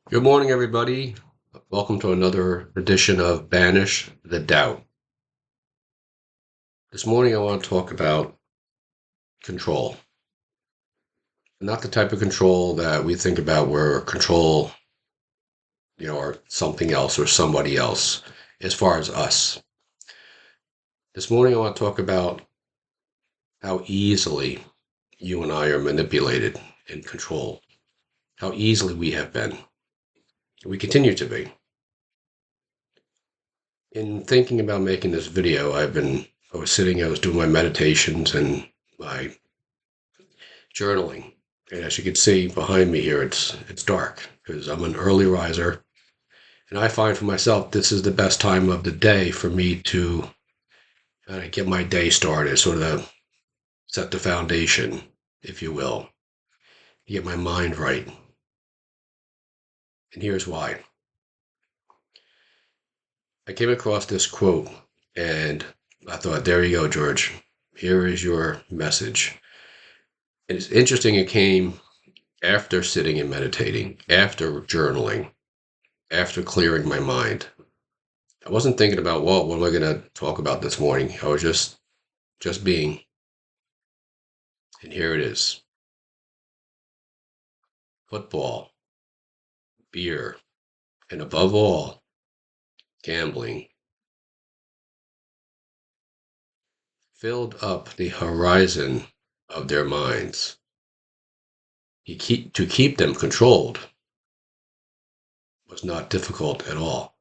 Good morning, everybody. Welcome to another edition of Banish the Doubt. This morning, I want to talk about control. Not the type of control that we think about where control, or something else or somebody else, as far as us. This morning, I want to talk about how easily you and I are manipulated and controlled, how easily we have been. We continue to be. In thinking about making this video, I was doing my meditations and my journaling. And as you can see behind me here, it's dark because I'm an early riser. And I find for myself, this is the best time of the day for me to get my day started, sort of set the foundation, if you will, get my mind right. And here's why. I came across this quote and I thought, there you go, George. Here is your message. And it's interesting, it came after sitting and meditating, after journaling, after clearing my mind. I wasn't thinking about, well, what am I going to talk about this morning? I was just being. And here it is. Football, beer, and above all, gambling filled up the horizon of their minds. To keep them controlled was not difficult at all.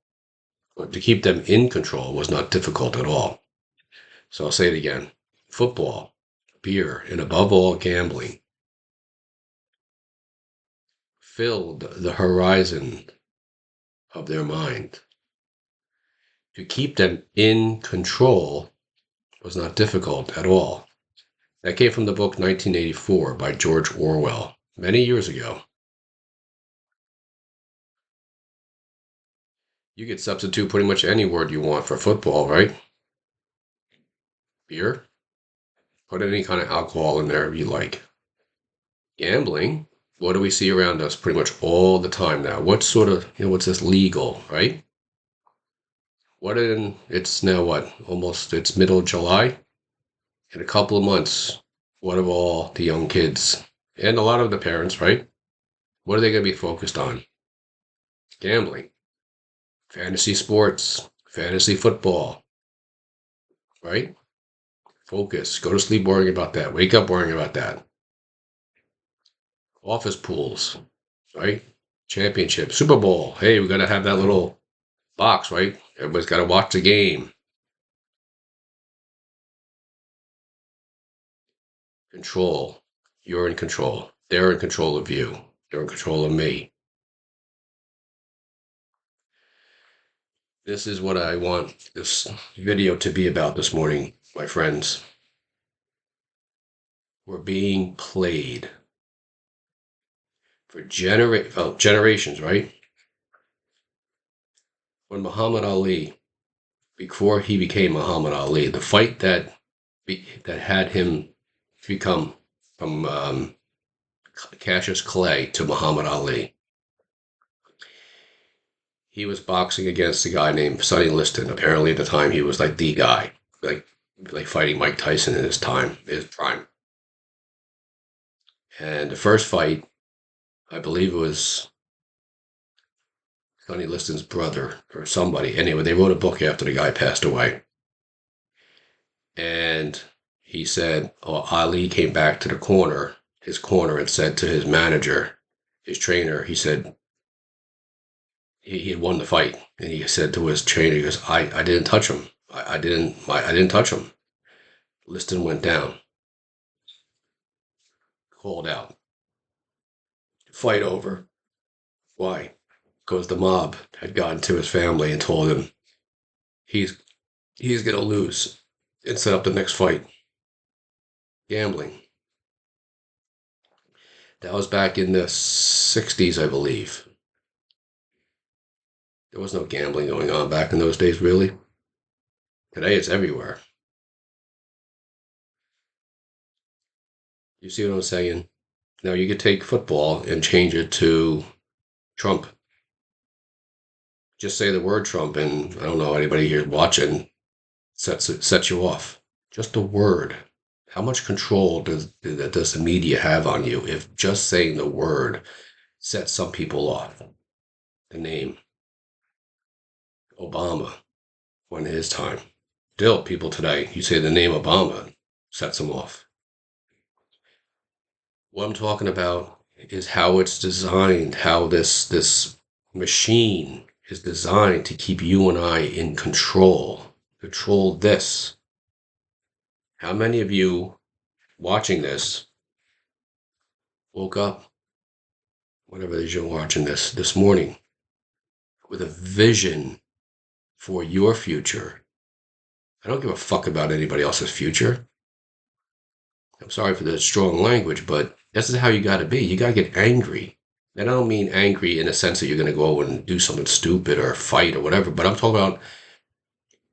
Or to keep them in control was not difficult at all. So I'll say it again. Football, beer, and above all, gambling filled the horizon of their mind. To keep them in control was not difficult at all. That came from the book 1984 by George Orwell, many years ago. You could substitute pretty much any word you want for football, right? Beer? Put any kind of alcohol in there if you like. Gambling? What do we see around us pretty much all the time now? What's this legal, right? It's now what? It's middle of July? In a couple of months, what of all the young kids and a lot of the parents, right? What are they going to be focused on? Gambling, fantasy sports, fantasy football, right? Focus. Go to sleep worrying about that. Wake up worrying about that. Office pools, right? Championship, Super Bowl. Hey, we got to have that little box, right? Everybody's got to watch the game. Control. You're in control. They're in control of you. They're in control of me. This is what I want this video to be about this morning, my friends. We're being played for generations, right? When Muhammad Ali, before he became Muhammad Ali, the fight that had him become from Cassius Clay to Muhammad Ali, he was boxing against a guy named Sonny Liston. Apparently, at the time, he was like the guy, like like fighting Mike Tyson in his prime. And the first fight, I believe it was Sonny Liston's brother or somebody. Anyway, they wrote a book after the guy passed away. And he said, oh, Ali came back to his corner, and said to his manager, his trainer, he said, he had won the fight. And he said to his trainer, he goes, I didn't touch him. I didn't touch him. Liston went down, called out, fight over. Why? Because the mob had gotten to his family and told him he's he's gonna lose and set up the next fight. Gambling. That was back in the 60s, I believe. There was no gambling going on back in those days, really. Today it's everywhere. You see what I'm saying? Now you could take football and change it to Trump. Just say the word Trump, and I don't know anybody here watching sets you off. Just a word. How much control does the media have on you if just saying the word sets some people off? The name Obama when his time. Still, people today, you say the name Obama sets them off. What I'm talking about is how it's designed, how this machine is designed to keep you and I in control. Control this. How many of you watching this woke up, whenever it is you're watching this morning, with a vision for your future? I don't give a fuck about anybody else's future. I'm sorry for the strong language, but this is how you got to be. You got to get angry. And I don't mean angry in a sense that you're going to go and do something stupid or fight or whatever, but I'm talking about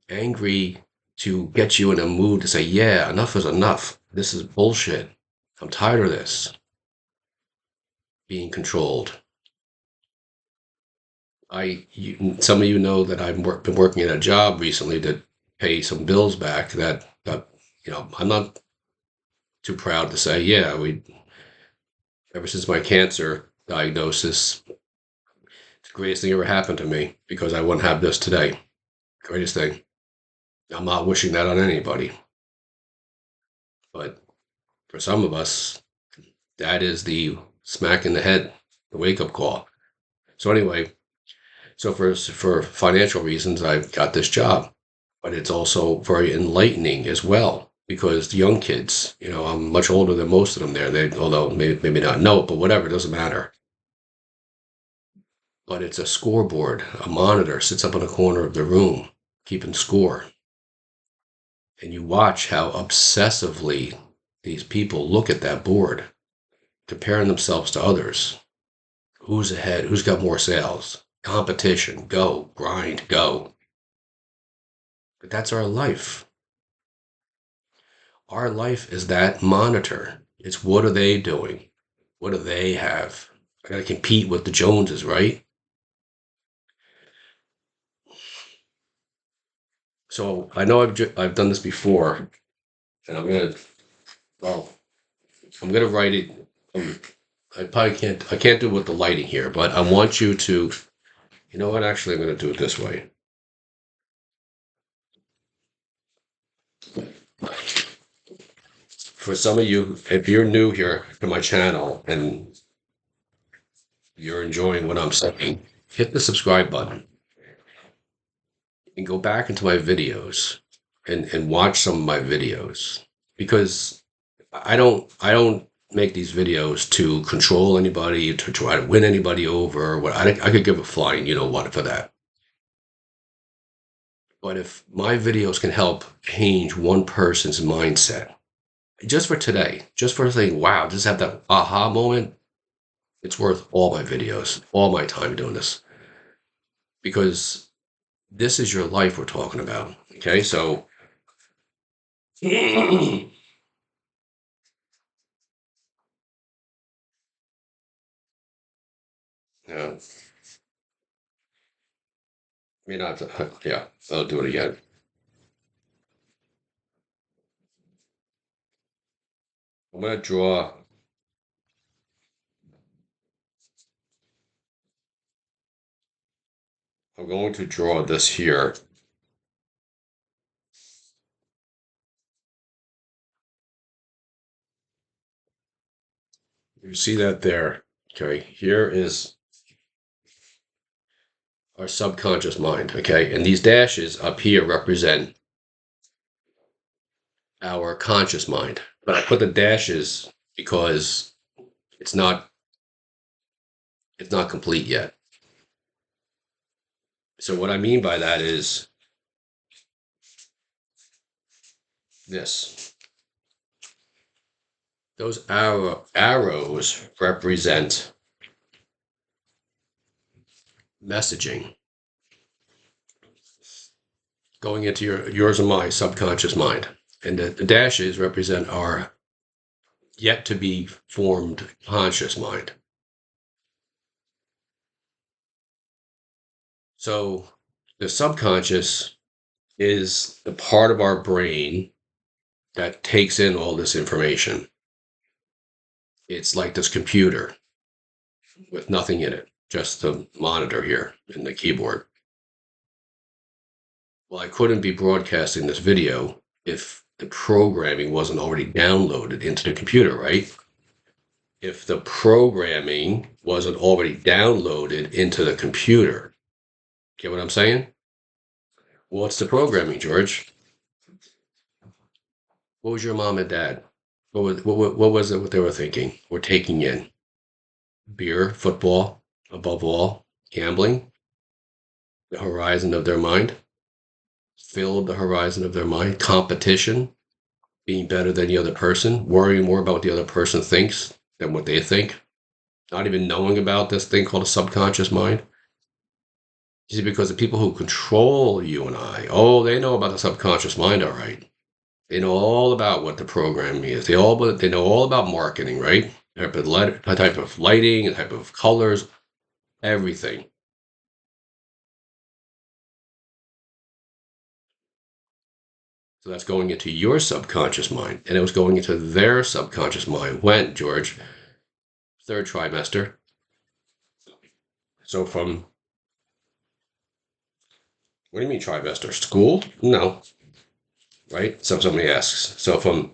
angry to get you in a mood to say, yeah, enough is enough. This is bullshit. I'm tired of this being controlled. Some of you know that been working at a job recently to pay some bills back that, I'm not too proud to say, yeah, ever since my cancer diagnosis, it's the greatest thing ever happened to me because I wouldn't have this today. Greatest thing. I'm not wishing that on anybody, but for some of us, that is the smack in the head, the wake up call. So anyway, so for financial reasons, I've got this job, but it's also very enlightening as well because the young kids, I'm much older than most of them there. Although maybe not know it, but whatever, it doesn't matter. But it's a scoreboard, a monitor sits up in a corner of the room, keeping score. And you watch how obsessively these people look at that board, comparing themselves to others. Who's ahead? Who's got more sales? Competition, go, grind, go. But that's our life. Our life is that monitor. It's what are they doing? What do they have? I got to compete with the Joneses, right? So I know I've done this before, and well, I'm gonna write it. Um, I can't do it with the lighting here, but I want you to. You know what? Actually, I'm gonna do it this way. For some of you, if you're new here to my channel and you're enjoying what I'm saying, hit the subscribe button and go back into my videos and watch some of my videos because I don't make these videos to control anybody, to try to win anybody over. What I could give a flying, you know what, for that. But if my videos can help change one person's mindset, just for today, just for saying, wow, just have that aha moment, it's worth all my videos, all my time doing this. Because this is your life we're talking about. Okay, so yeah, may not have to, yeah, I'll do it again. I'm gonna draw. I'm going to draw this here. You see that there? Okay, here is our subconscious mind. Okay, and these dashes up here represent our conscious mind. But I put the dashes because it's not it's not complete yet. So what I mean by that is this. Those arrows represent messaging going into yours and my subconscious mind. And the dashes represent our yet to be formed conscious mind. So the subconscious is the part of our brain that takes in all this information. It's like this computer with nothing in it, just the monitor here and the keyboard. Well, I couldn't be broadcasting this video if the programming wasn't already downloaded into the computer, right? If the programming wasn't already downloaded into the computer. Get what I'm saying? What's the programming, George? What was your mom and dad? What was it what they were thinking or taking in? Beer, football, above all, gambling, the horizon of their mind, filled the horizon of their mind, competition, being better than the other person, worrying more about what the other person thinks than what they think, not even knowing about this thing called a subconscious mind. You see, because the people who control you and I, oh, they know about the subconscious mind, all right. They know all about what the programming is. They know all about marketing, right? Type of lighting, type of colors, everything. So that's going into your subconscious mind, and it was going into their subconscious mind. When, George? Third trimester. So from, what do you mean trimester? School? No, right? So somebody asks. So from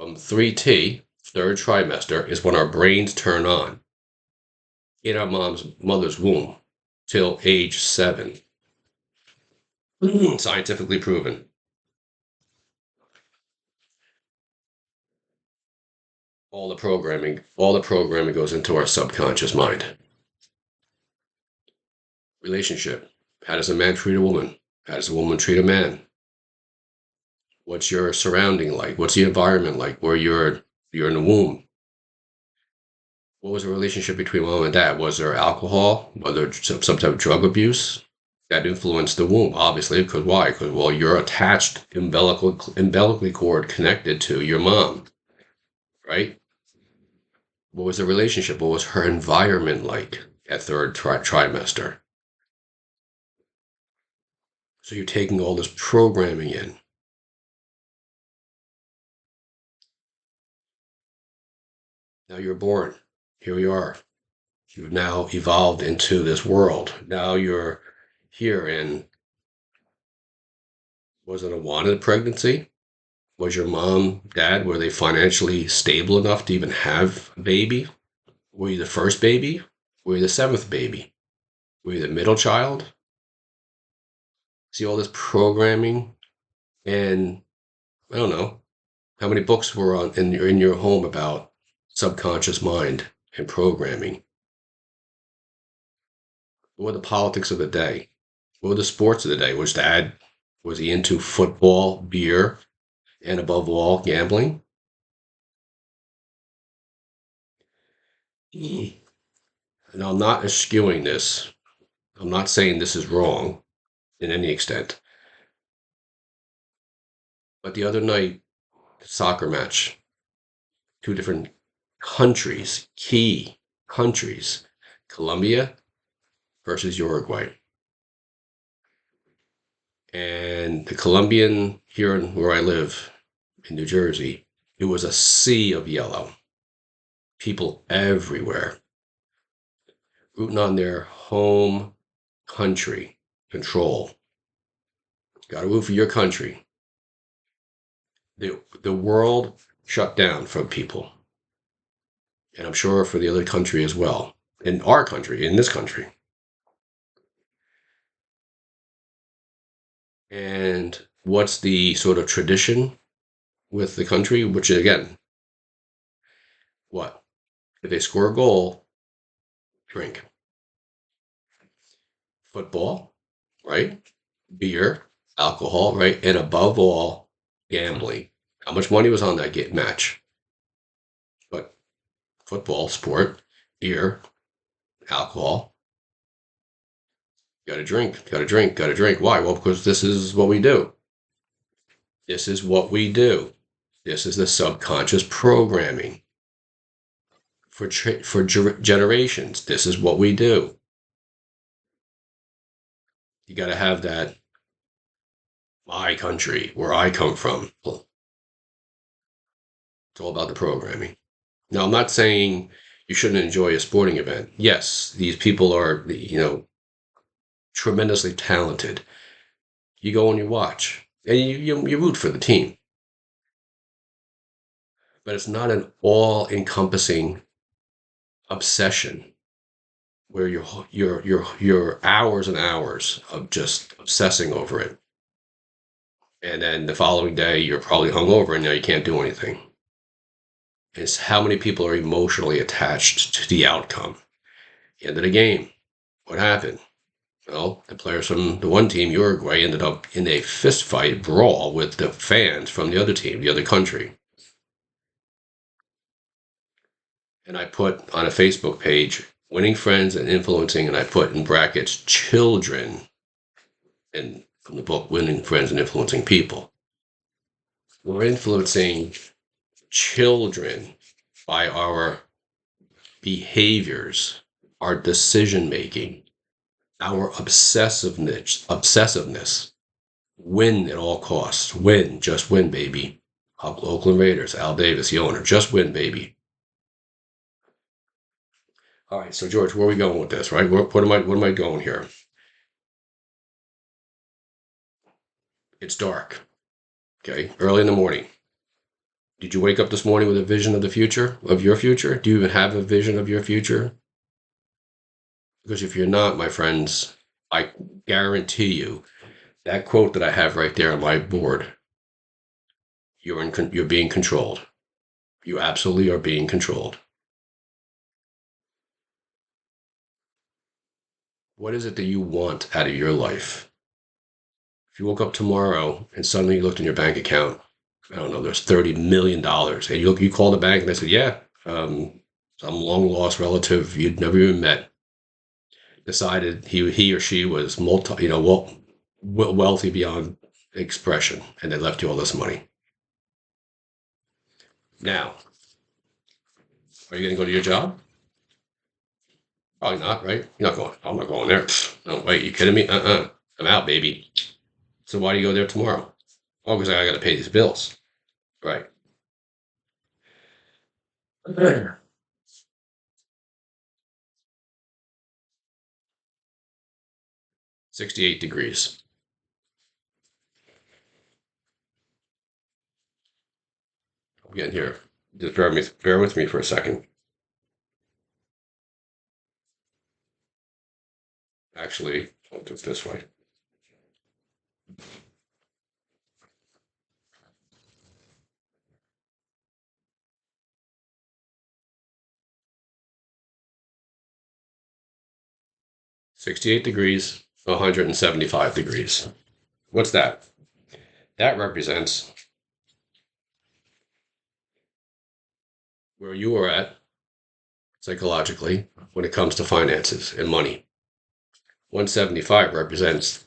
3T, third trimester, is when our brains turn on in our mother's womb till age 7. Scientifically proven. All the programming goes into our subconscious mind. Relationship. How does a man treat a woman? How does a woman treat a man? What's your surrounding like? What's the environment like where you're in the womb? What was the relationship between mom and dad? Was there alcohol? Was there some type of drug abuse? That influenced the womb, obviously, because why? Because, well, you're attached umbilically cord connected to your mom, right? What was the relationship? What was her environment like at third trimester? So you're taking all this programming in. Now you're born. Here we are. You've now evolved into this world. Now you're here. And was it a wanted pregnancy? Was your mom, dad, were they financially stable enough to even have a baby? Were you the first baby? Were you the seventh baby? Were you the middle child? See all this programming, and I don't know how many books were on in your home about subconscious mind and programming. What were the politics of the day? What were the sports of the day? Was he into football, beer, and above all, gambling? And I'm not eschewing this. I'm not saying this is wrong in any extent. But the other night, soccer match, two different countries, key countries, Colombia versus Uruguay. And the Colombian, here where I live in New Jersey, it was a sea of yellow. People everywhere rooting on their home country control. Got to root for your country. The world shut down from people, and I'm sure for the other country as well. In our country, in this country. And what's the sort of tradition with the country? Which again, what? If they score a goal, drink. Football, right? Beer, alcohol, right? And above all, gambling. How much money was on that match? But football, sport, beer, alcohol. Got to drink, got to drink, got to drink. Why? Well, because this is what we do. This is what we do. This is the subconscious programming. for generations. This is what we do. You got to have that my country, where I come from. Well, it's all about the programming. Now, I'm not saying you shouldn't enjoy a sporting event. Yes, these people are, tremendously talented. You go and you watch, and you root for the team, but it's not an all-encompassing obsession where you're hours and hours of just obsessing over it, and then the following day you're probably hungover and now you can't do anything. It's how many people are emotionally attached to the outcome. End of the game. What happened? Well, the players from the one team, Uruguay, ended up in a fistfight brawl with the fans from the other team, the other country. And I put on a Facebook page, winning friends and influencing, and I put in brackets, children, and from the book, Winning Friends and Influencing People. We're influencing children by our behaviors, our decision making, our obsessiveness. Win at all costs. Win, just win, baby. Oakland Raiders, Al Davis, the owner. Just win, baby. All right, so George, where are we going with this, right? What am I going here? It's dark. Okay, early in the morning. Did you wake up this morning with a vision of the future, of your future? Do you even have a vision of your future? Because if you're not, my friends, I guarantee you that quote that I have right there on my board, you're being controlled. You absolutely are being controlled. What is it that you want out of your life? If you woke up tomorrow and suddenly you looked in your bank account, I don't know, there's $30 million, and you call the bank and they said, yeah, some long lost relative you'd never even met decided he or she was wealthy beyond expression, and they left you all this money. Now, are you going to go to your job? Probably not, right? You're not going. I'm not going there. No, wait, you kidding me? I'm out, baby. So why do you go there tomorrow? Oh, because I got to pay these bills. Right. 68 degrees. I'm getting here. Just bear with me for a second. Actually, I'll do it this way. 68 degrees, 175 degrees. What's that? That represents where you are at psychologically when it comes to finances and money. 175 represents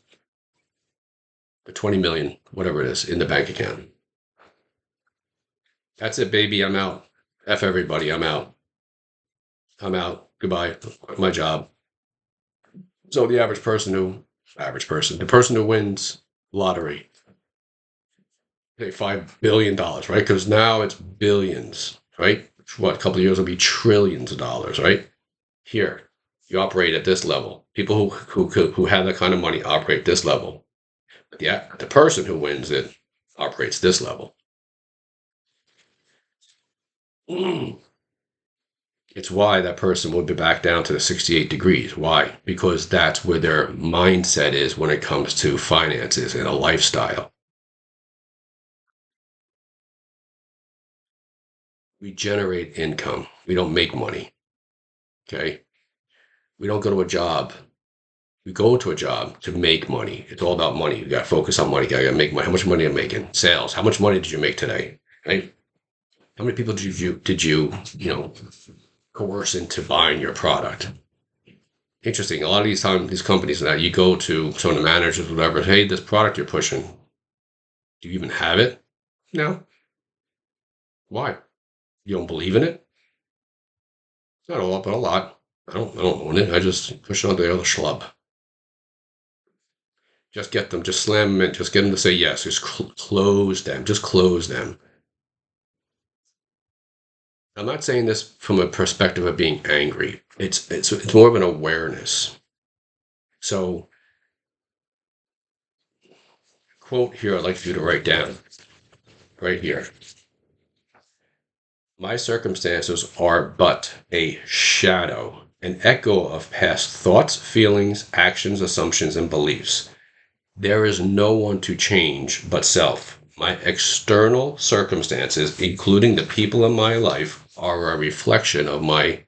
the 20 million, whatever it is, in the bank account. That's it, baby. I'm out. F everybody. I'm out. I'm out. Goodbye. My job. So the the person who wins lottery, pay $5 billion, right? Because now it's billions, right? What, a couple of years will be trillions of dollars, right? Here, you operate at this level. People who have that kind of money operate this level. But the person who wins it operates this level. It's why that person would be back down to the 68 degrees. Why? Because that's where their mindset is when it comes to finances and a lifestyle. We generate income. We don't make money. Okay. We don't go to a job. We go to a job to make money. It's all about money. You got to focus on money. You got to make money. How much money am I making? Sales. How much money did you make today? Right? How many people did you coerce into buying your product? Interesting. A lot of these companies now, you go to some of the managers, whatever. Hey, this product you're pushing, do you even have it? No. Why? You don't believe in it? Not a lot, but a lot. I don't own it. I just push it on the other schlub. Just get them, just slam them in, just get them to say yes. Just close them, just close them. I'm not saying this from a perspective of being angry. It's more of an awareness. So, quote here I'd like for you to write down right here. My circumstances are but a shadow, an echo of past thoughts, feelings, actions, assumptions, and beliefs. There is no one to change but self. My external circumstances, including the people in my life, are a reflection of my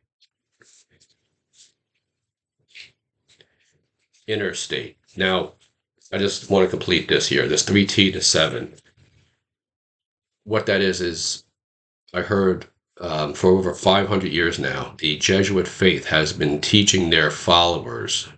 inner state. Now, I just want to complete this here. This 3T to 7. What that is I heard for over 500 years now, the Jesuit faith has been teaching their followers,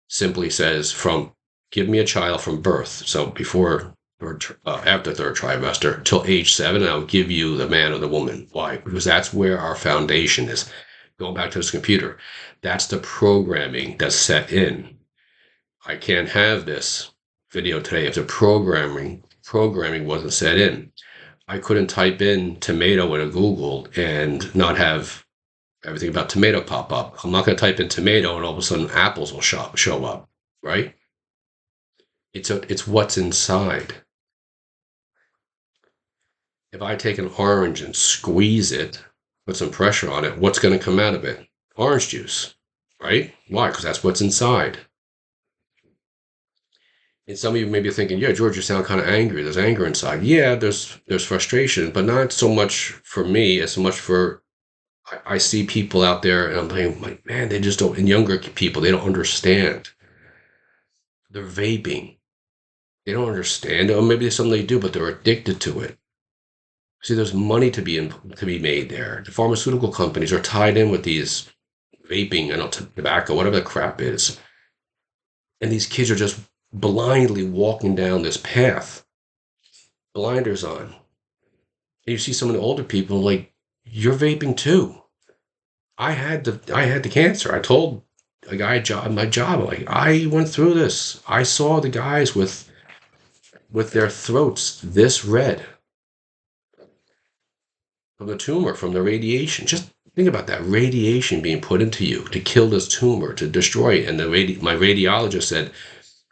simply says, from give me a child from birth, so before or after third trimester, till age 7, and I'll give you the man or the woman. Why? Because that's where our foundation is. Going back to this computer, that's the programming that's set in. I can't have this video today if the programming wasn't set in. I couldn't type in tomato in a Google and not have everything about tomato pop up. I'm not going to type in tomato and all of a sudden apples will show up, right? It's what's inside. If I take an orange and squeeze it, put some pressure on it, what's going to come out of it? Orange juice, right? Why? Because that's what's inside. And some of you may be thinking, yeah, George, you sound kind of angry. There's anger inside. Yeah, there's frustration, but not so much for me as so much for I see people out there and I'm thinking, like, man, they just don't, and younger people, they don't understand. They're vaping. They don't understand. Or maybe it's something they do, but they're addicted to it. See, there's money to be made there. The pharmaceutical companies are tied in with these vaping and tobacco, whatever the crap is. And these kids are just blindly walking down this path, blinders on. And you see some of the older people like, you're vaping too. I had the cancer. I told a guy job my job, like I went through this. I saw the guys with their throats this red from the tumor, from the radiation. Just think about that radiation being put into you to kill this tumor, to destroy it. And my radiologist said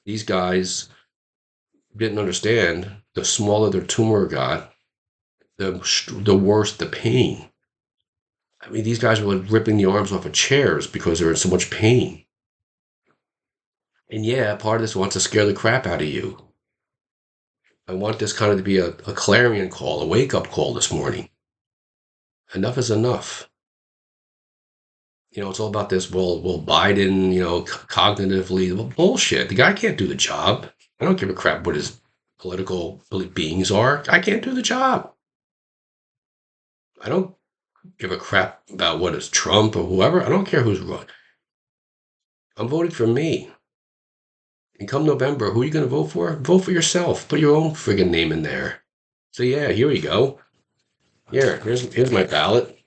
these guys didn't understand the smaller their tumor got, the worse the pain. I mean, these guys were like ripping the arms off of chairs because they were in so much pain. And yeah, part of this wants to scare the crap out of you. I want this kind of to be a clarion call, a wake up call this morning. Enough is enough. It's all about this. Will Biden, cognitively, well, bullshit. The guy can't do the job. I don't give a crap what his political beings are. I can't do the job. I don't give a crap about what is Trump or whoever. I don't care who's run. I'm voting for me. And come November, who are you going to vote for? Vote for yourself. Put your own friggin' name in there. So yeah, here we go. Here's my ballot.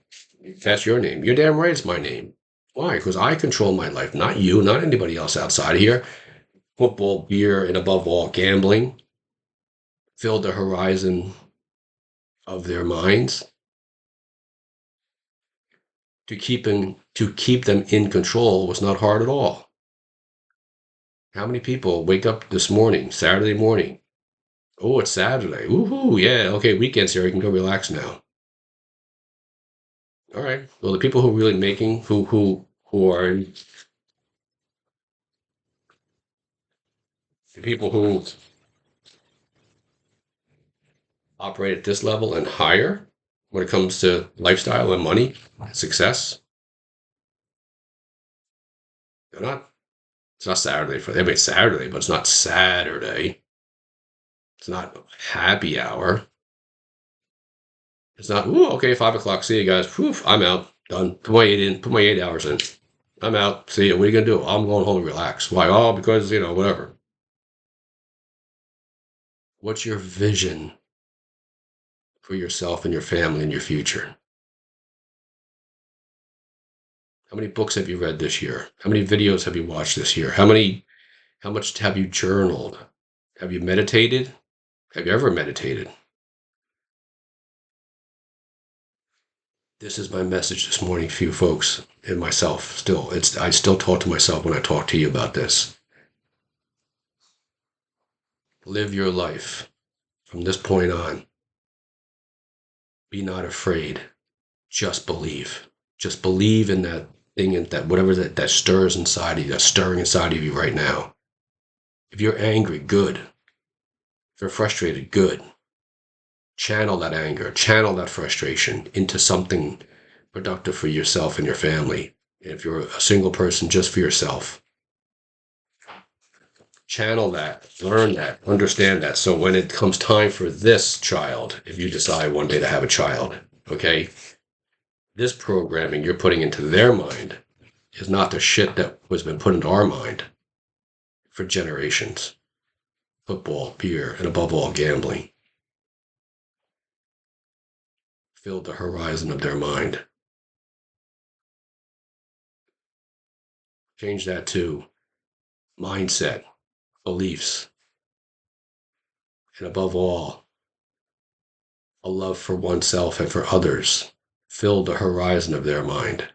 That's your name. You're damn right it's my name. Why? Because I control my life, not you, not anybody else outside of here. Football, beer, and above all, gambling filled the horizon of their minds to keep them in control was not hard at all. How many people wake up this morning, Saturday morning? Oh, it's Saturday. Woohoo, yeah, okay, weekend's here. You can go relax now. All right. Well, the people who are really making, who are the people who operate at this level and higher when it comes to lifestyle and money, success, they're not. It's not Saturday for them. It's Saturday, but it's not Saturday. It's not happy hour. It's not. Ooh, okay, 5 o'clock. See you guys. Poof, I'm out. Done. Put my 8 in. Put my 8 hours in. I'm out. See you. What are you gonna do? I'm going home and relax. Why? Oh, because whatever. What's your vision for yourself and your family and your future? How many books have you read this year? How many videos have you watched this year? How much have you journaled? Have you meditated? Have you ever meditated? This is my message this morning for you folks and myself. Still, I still talk to myself when I talk to you about this. Live your life from this point on. Be not afraid. Just believe. Just believe in that thing and that whatever that stirs inside of you, that's stirring inside of you right now. If you're angry, good. If you're frustrated, good. Channel that anger, channel that frustration into something productive for yourself and your family. And if you're a single person, just for yourself. Channel that, learn that, understand that. So when it comes time for this child, if you decide one day to have a child, okay, this programming you're putting into their mind is not the shit that was been put into our mind for generations. Football, beer, and above all, gambling filled the horizon of their mind. Change that to mindset, beliefs, and above all, a love for oneself and for others filled the horizon of their mind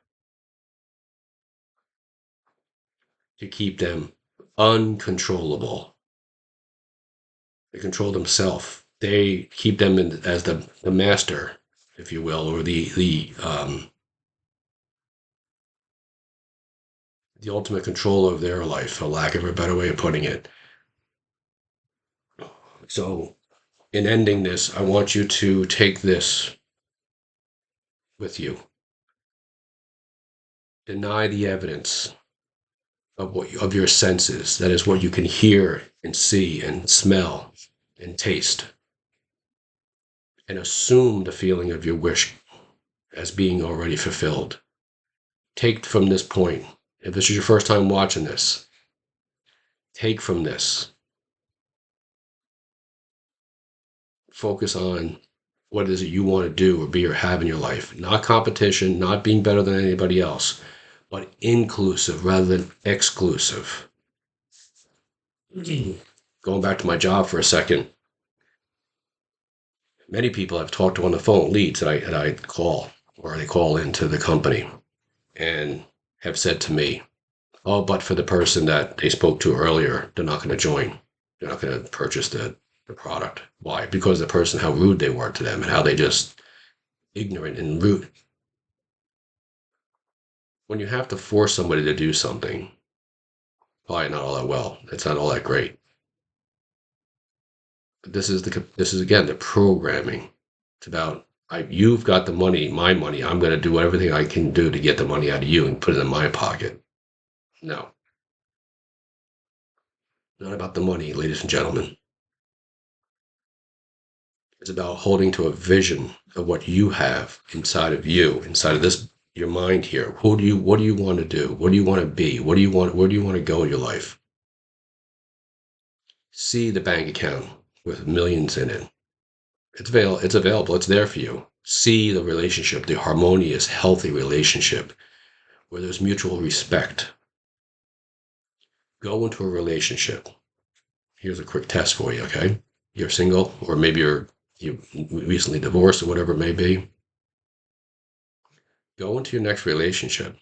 to keep them uncontrollable. They control themselves. They keep them as the master, if you will, or the ultimate controller of their life, for lack of a better way of putting it. So, in ending this, I want you to take this with you. Deny the evidence of your senses. That is what you can hear and see and smell and taste. And assume the feeling of your wish as being already fulfilled. Take from this point, if this is your first time watching this, take from this. Focus on what it is that you want to do or be or have in your life. Not competition, not being better than anybody else, but inclusive rather than exclusive. Going back to my job for a second, many people I've talked to on the phone, leads that I call or they call into the company and have said to me, oh, but for the person that they spoke to earlier, they're not going to join. They're not going to purchase the product. Why? Because the person, how rude they were to them and how they just ignorant and rude. When you have to force somebody to do something, probably not all that well. It's not all that great. But this is again the programming. It's about you've got the money, my money. I'm going to do everything I can do to get the money out of you and put it in my pocket. No, not about the money, ladies and gentlemen. It's about holding to a vision of what you have inside of you, inside of this your mind here. What do you want to do? What do you want to be? Where do you want to go in your life? See the bank account with millions in it. It's available. It's there for you. See the relationship, the harmonious, healthy relationship where there's mutual respect. Go into a relationship. Here's a quick test for you, okay? You're single, or maybe you recently divorced, or whatever it may be. Go into your next relationship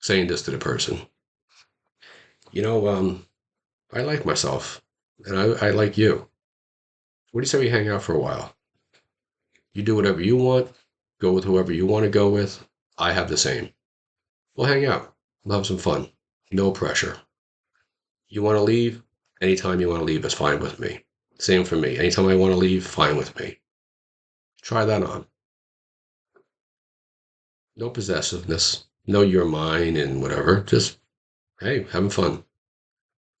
saying this to the person. You know, I like myself, and I like you. What do you say we hang out for a while? You do whatever you want, go with whoever you want to go with. I have the same. We'll hang out. We'll have some fun. No pressure. You want to leave? Anytime you want to leave is fine with me. Same for me. Anytime I want to leave, fine with me. Try that on. No possessiveness. No you're mine and whatever. Just, hey, having fun.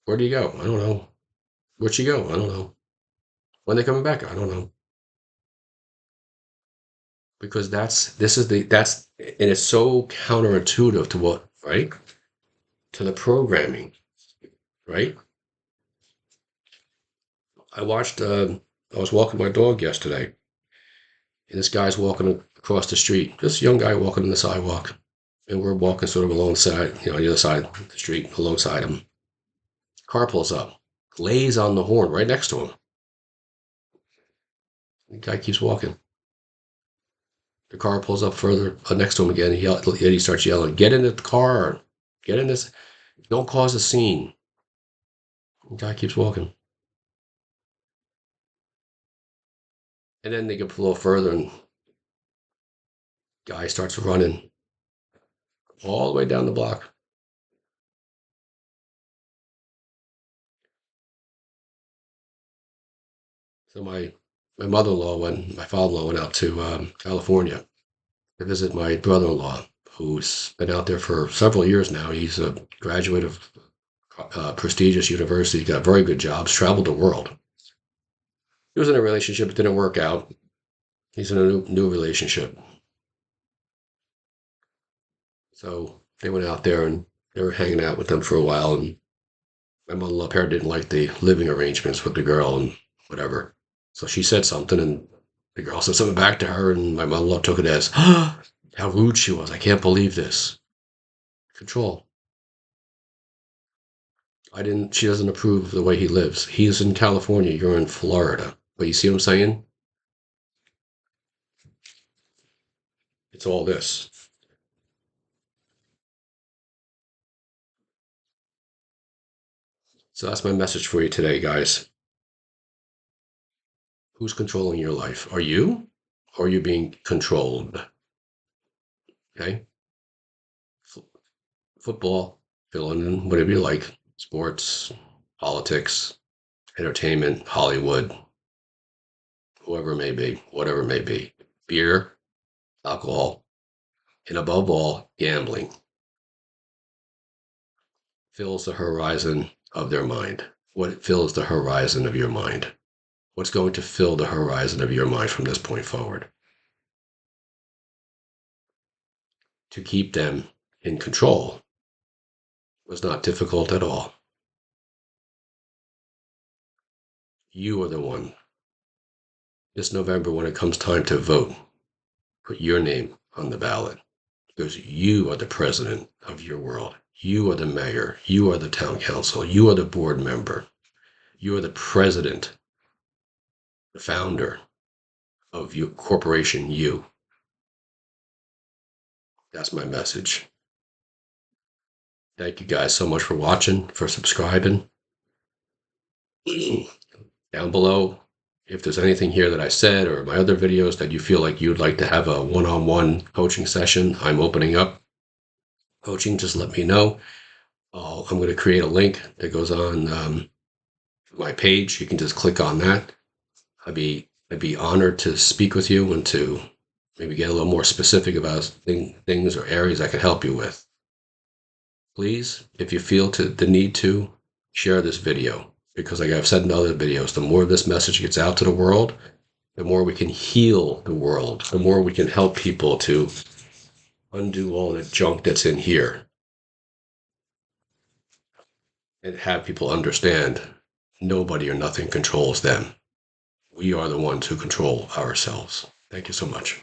Where do you go? I don't know. Where'd she go? I don't know. When they coming back? I don't know. Because that's and it's so counterintuitive to what, right? To the programming, right? I watched I was walking my dog yesterday, and this guy's walking across the street. This young guy walking on the sidewalk. and we're walking sort of alongside, on the other side of the street, alongside him. Car pulls up, lays on the horn right next to him. The guy keeps walking. The car pulls up further next to him again. He starts yelling, "Get in the car! Get in this! Don't cause a scene." The guy keeps walking. And then they get a little further, and guy starts running all the way down the block. So my mother-in-law my father-in-law went out to California to visit my brother-in-law, who's been out there for several years now. He's a graduate of prestigious university, got very good jobs, traveled the world. He was in a relationship, it didn't work out. He's in a new relationship. So they went out there and they were hanging out with them for a while. And my mother-in-law apparently didn't like the living arrangements with the girl and whatever. So she said something, and the girl said something back to her, and my mother-in-law took it as, how rude she was. I can't believe this. Control. She doesn't approve of the way he lives. He's in California, you're in Florida. But you see what I'm saying? It's all this. So that's my message for you today, guys. Who's controlling your life? Are you? Or are you being controlled? Okay? F- Football, fill in whatever you like. Sports, politics, entertainment, Hollywood, whoever it may be, whatever it may be. Beer, alcohol, and above all, gambling fills the horizon of their mind. What fills the horizon of your mind? What's going to fill the horizon of your mind from this point forward? To keep them in control was not difficult at all. You are the one. This November, when it comes time to vote, put your name on the ballot because you are the president of your world. You are the mayor. You are the town council. You are the board member. You are the president, the founder of your corporation, you. That's my message. Thank you guys so much for watching, for subscribing. Down below, if there's anything here that I said or my other videos that you feel like you'd like to have a one-on-one coaching session, I'm opening up coaching. Just let me know. I'm going to create a link that goes on my page. You can just click on that. I'd be honored to speak with you and to maybe get a little more specific about things or areas I can help you with. Please, if you feel the need to, share this video, because like I've said in other videos, the more this message gets out to the world, the more we can heal the world, the more we can help people to undo all the junk that's in here and have people understand nobody or nothing controls them. We are the ones who control ourselves. Thank you so much.